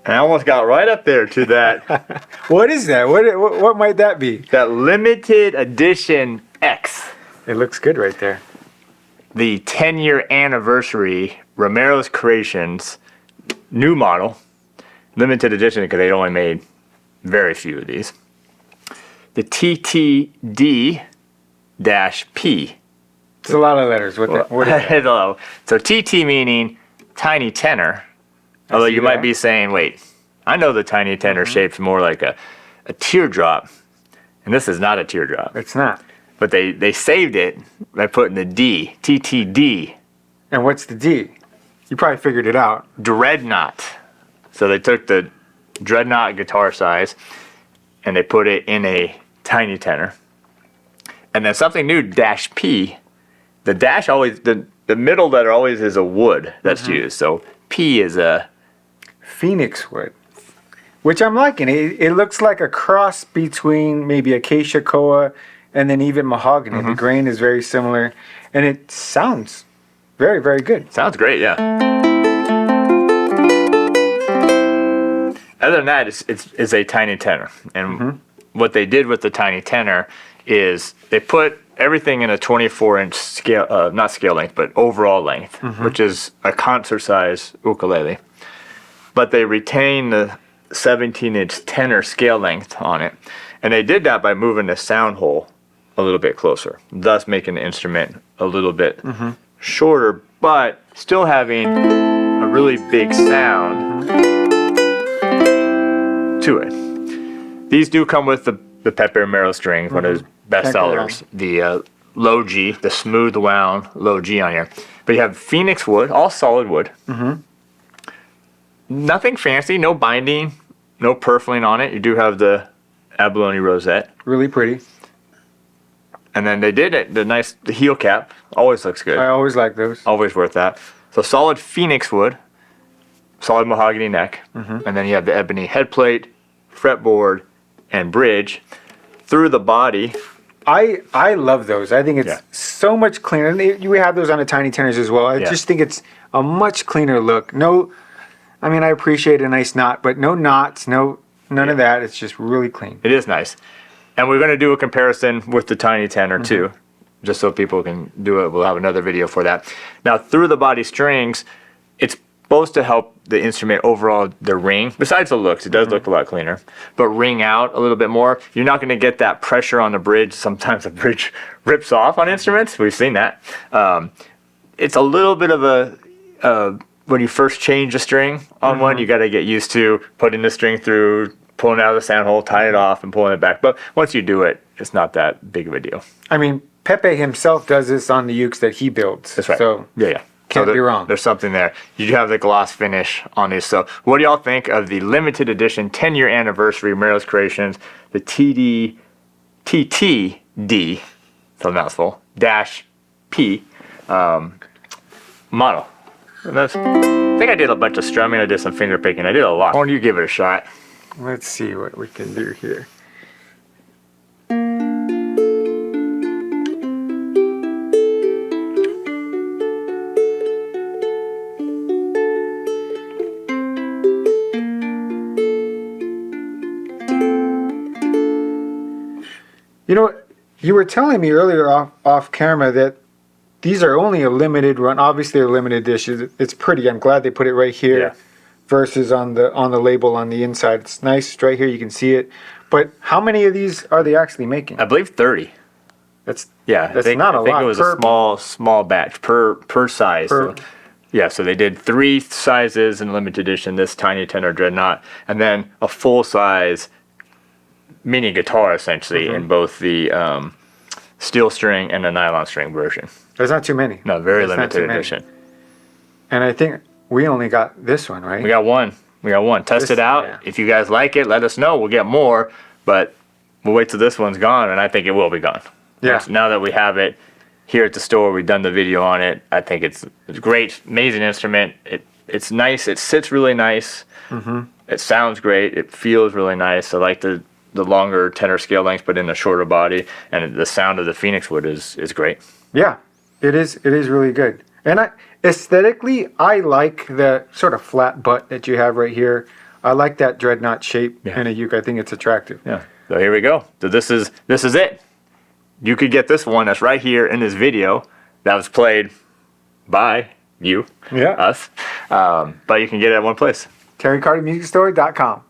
And I almost got right up there to that. What is that? What might that be? That limited edition X. It looks good right there. The 10-year anniversary Romero Creations new model. Limited edition because they only made very few of these. The TTD-P. It's a lot of letters. What is that? Hello. So TT meaning tiny tenor. Although you might be saying, wait, I know the tiny tenor shape's more like a teardrop. And this is not a teardrop. It's not. But they saved it by putting the D, TTD. And what's the D? You probably figured it out. Dreadnought. So they took the Dreadnought guitar size and they put it in a tiny tenor. And then something new, -P. The dash always, the middle letter always is a wood that's used. So P is a phoenix wood, which I'm liking. It looks like a cross between maybe acacia koa and then even mahogany. The grain is very similar, and it sounds very, very good. Sounds great, yeah. Other than that, it's a tiny tenor. And what they did with the tiny tenor is they put everything in a 24-inch scale, not scale length, but overall length, which is a concert size ukulele. But they retain the 17-inch tenor scale length on it. And they did that by moving the sound hole a little bit closer, thus making the instrument a little bit shorter, but still having a really big sound to it. These do come with the Pepe Romero strings, one of his best sellers. The low G, the smooth wound low G on here. But you have phoenix wood, all solid wood. Nothing fancy, no binding, no purfling on it. You do have the abalone rosette. Really pretty. And then they did it, the heel cap, always looks good. I always like those. Always worth that. So solid phoenix wood, solid mahogany neck, and then you have the ebony head plate, fretboard, and bridge. Through the body. I love those. I think it's so much cleaner. And we have those on the tiny tenors as well. I just think it's a much cleaner look. No, I mean, I appreciate a nice knot, but no knots, none of that. It's just really clean. It is nice. And we're going to do a comparison with the tiny tenor too, just so people can do it. We'll have another video for that. Now, through the body strings, it's supposed to help the instrument overall, the ring. Besides the looks, it does look a lot cleaner, but ring out a little bit more. You're not going to get that pressure on the bridge. Sometimes the bridge rips off on instruments. We've seen that. It's a little bit of a, when you first change a string on one, you got to get used to putting the string through, pulling it out of the sound hole, tying it off, and pulling it back. But once you do it, it's not that big of a deal. I mean, Pepe himself does this on the ukes that he builds. That's right. So yeah. Can't be wrong. There's something there. You do have the gloss finish on these. So what do y'all think of the limited edition 10-year anniversary Romero Creations, the TTD, so mouthful, -P model? I think I did a bunch of strumming. I did some finger picking. I did a lot. Why don't you give it a shot? Let's see what we can do here. You know, you were telling me earlier off camera that these are only a limited run. Obviously, they're limited editions. It's pretty. I'm glad they put it right here versus on the label on the inside. It's nice. Right here, you can see it. But how many of these are they actually making? I believe 30. That's not a lot. I think it was a small batch per size. So they did 3 sizes in limited edition. This tiny tenor dreadnought, and then a full size mini guitar essentially in both the steel string and the nylon string version. There's not too many. No, very limited edition. And I think we only got this one, right? We got one. Test it out. Yeah. If you guys like it, let us know. We'll get more, but we'll wait till this one's gone, and I think it will be gone. Yeah. Now that we have it here at the store, we've done the video on it. I think it's great, amazing instrument. It's nice. It sits really nice. It sounds great. It feels really nice. I like the longer tenor scale length, but in a shorter body, and the sound of the phoenix wood is great. Yeah, it is really good. And aesthetically, I like the sort of flat butt that you have right here. I like that dreadnought shape Yeah. in a uke. I think it's attractive. Yeah. So here we go. So this is it. You could get this one that's right here in this video that was played by you, Yeah. us. But you can get it at one place. TerryCarterMusicStore.com.